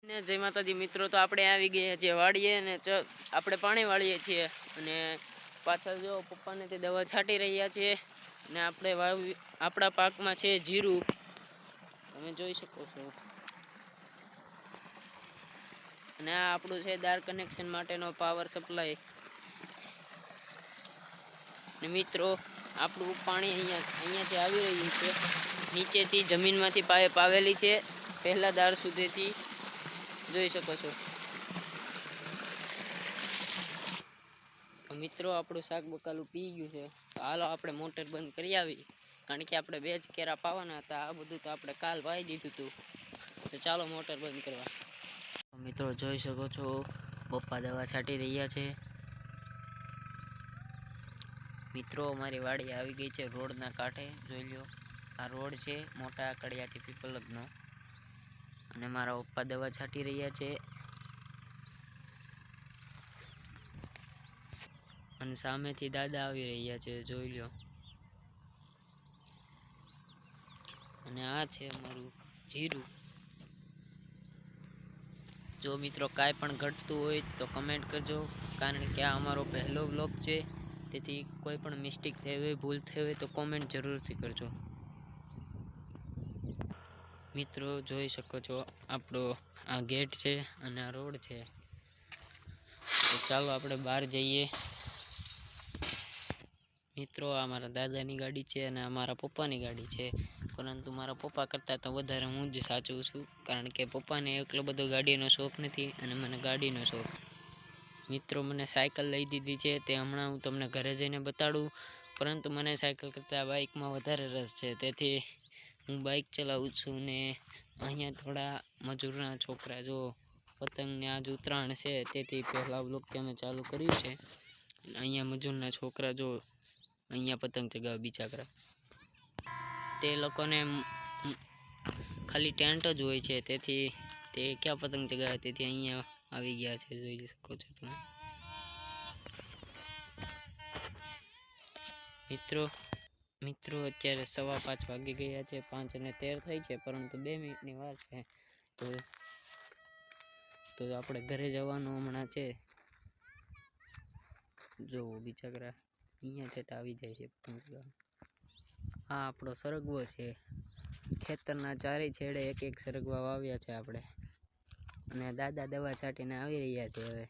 ને જય માતાજી મિત્રો, તો આપણે આવી ગયા છીએ વાડીએ ને આપણે પાણી વાળીએ છીએ અને પાછળ જો પપ્પાને તે દવા છાંટી રહ્યા છે ને આપણે આપણા પાકમાં છે જીરું, તમે જોઈ શકો છો. અને આ આપણું છે દાર કનેક્શન માટેનો પાવર સપ્લાય. ને મિત્રો આપણું પાણી અહીંયાથી આવી રહ્યું છે, નીચેથી જમીનમાંથી પાઇપ આવેલી છે પહેલા દાર સુધીથી, જોઈ શકો છો. મિત્રો આપણું શાક બકાલું પી ગયું છે, તો હાલો આપણે મોટર બંધ કરી આવી, કારણ કે આપણે 2 જ કેરા પાવાના હતા. આ બધું તો આપણે કાલ વાઈ દીધું હતું, તો ચાલો મોટર બંધ કરવા. મિત્રો જોઈ શકો છો પપ્પા દવા છાંટી રહ્યા છે. મિત્રો અમારી વાડી આવી ગઈ છે રોડના કાંઠે, જોઈ લો આ રોડ છે મોટા આકડિયાથી પીપલગનો, અને મારા પપ્પા દવા છાંટી રહ્યા છે. અને સામેથી દાદા આવી રહ્યા છે, જોઈ લો. અને આ છે અમારું જીરું. જો મિત્રો કાંઈ પણ ઘટતું હોય તો કમેન્ટ કરજો, કારણ કે આ અમારો પહેલો વ્લોગ છે, તેથી કોઈ પણ મિસ્ટેક થઈ હોય, ભૂલ થઈ હોય તો કોમેન્ટ જરૂરથી કરજો. મિત્રો જોઈ શકો છો આપણો આ ગેટ છે અને આ રોડ છે, તો ચાલો આપણે બહાર જઈએ. મિત્રો આ મારા દાદાની ગાડી છે અને આ મારા પપ્પાની ગાડી છે, પરંતુ મારા પપ્પા કરતાં તો વધારે હું જ સાચું છું, કારણ કે પપ્પાને એટલો બધો ગાડીનો શોખ નથી અને મને ગાડીનો શોખ. મિત્રો મને સાયકલ લઈ દીધી છે, તે હમણાં હું તમને ઘરે જઈને બતાડું, પરંતુ મને સાયકલ કરતાં બાઇકમાં વધારે રસ છે, તેથી હું બાઇક ચલાવું છું. ને અહીંયા થોડા મજૂરના છોકરા, જો પતંગને આજ ઉત્તરાયણ છે તેથી પહેલાં વ્લોગથી અમે ચાલુ કર્યું છે. અહીંયા મજૂરના છોકરા જો અહીંયા પતંગ ચગાવે બિચારા, તે લોકોને ખાલી ટેન્ટ જ હોય છે, તેથી તે ક્યાં પતંગ ચગાવે, તેથી અહીંયા આવી ગયા છે, જોઈ શકો છો તમે. મિત્રો અત્યારે 5:15 વાગી ગયા છે, 5:13 થઈ છે, પરંતુ 2 મિનિટની વાર છે, તો આપણે ઘરે જવાનું હમણાં છે. જો બિચારા અહીંયા ઠેઠ આવી જાય છે પતંગ ચગાવવા. આ આપણો સરગવો છે, ખેતરના ચારે છેડે એક સરગવા વાવ્યા છે આપણે, અને દાદા દવા છાંટીને આવી રહ્યા છે હવે.